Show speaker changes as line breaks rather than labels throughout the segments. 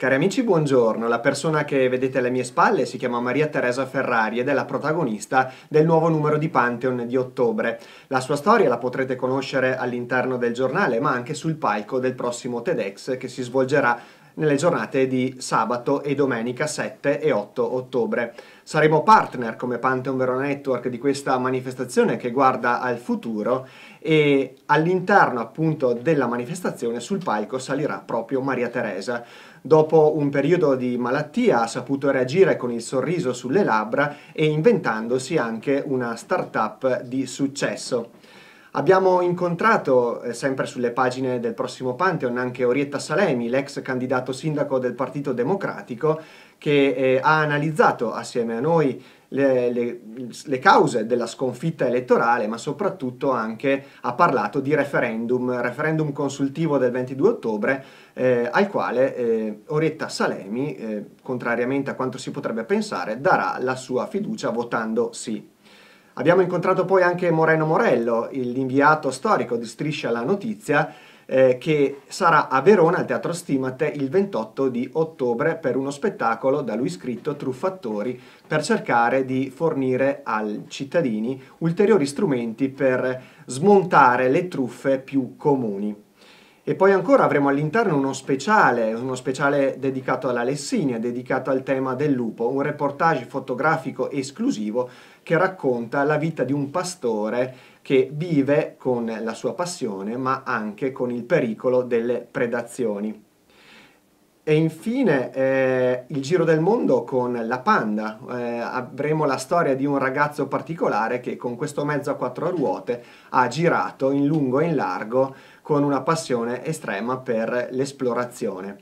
Cari amici, buongiorno. La persona che vedete alle mie spalle si chiama Maria Teresa Ferrari ed è la protagonista del nuovo numero di Pantheon di ottobre. La sua storia la potrete conoscere all'interno del giornale, ma anche sul palco del prossimo TEDx che si svolgerà nelle giornate di sabato e domenica 7 e 8 ottobre. Saremo partner come Pantheon Verona Network di questa manifestazione che guarda al futuro e all'interno appunto della manifestazione sul palco salirà proprio Maria Teresa. Dopo un periodo di malattia ha saputo reagire con il sorriso sulle labbra e inventandosi anche una startup di successo. Abbiamo incontrato, sempre sulle pagine del prossimo Pantheon, anche Orietta Salemi, l'ex candidato sindaco del Partito Democratico, che ha analizzato assieme a noi le cause della sconfitta elettorale, ma soprattutto anche ha parlato di referendum consultivo del 22 ottobre, al quale Orietta Salemi, contrariamente a quanto si potrebbe pensare, darà la sua fiducia votando sì. Abbiamo incontrato poi anche Moreno Morello, l'inviato storico di Striscia la Notizia, che sarà a Verona al Teatro Stimate il 28 di ottobre per uno spettacolo da lui scritto Truffatori, per cercare di fornire ai cittadini ulteriori strumenti per smontare le truffe più comuni. E poi ancora avremo all'interno uno speciale dedicato alla Lessinia, dedicato al tema del lupo, un reportage fotografico esclusivo che racconta la vita di un pastore che vive con la sua passione, ma anche con il pericolo delle predazioni. E infine il giro del mondo con la Panda. Avremo la storia di un ragazzo particolare che con questo mezzo a quattro ruote ha girato in lungo e in largo con una passione estrema per l'esplorazione.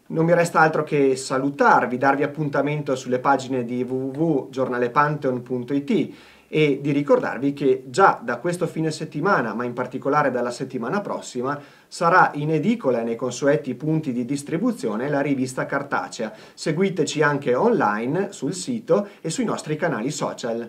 Non mi resta altro che salutarvi, darvi appuntamento sulle pagine di www.giornalepantheon.it e di ricordarvi che già da questo fine settimana, ma in particolare dalla settimana prossima, sarà in edicola e nei consueti punti di distribuzione la rivista cartacea. Seguiteci anche online sul sito e sui nostri canali social.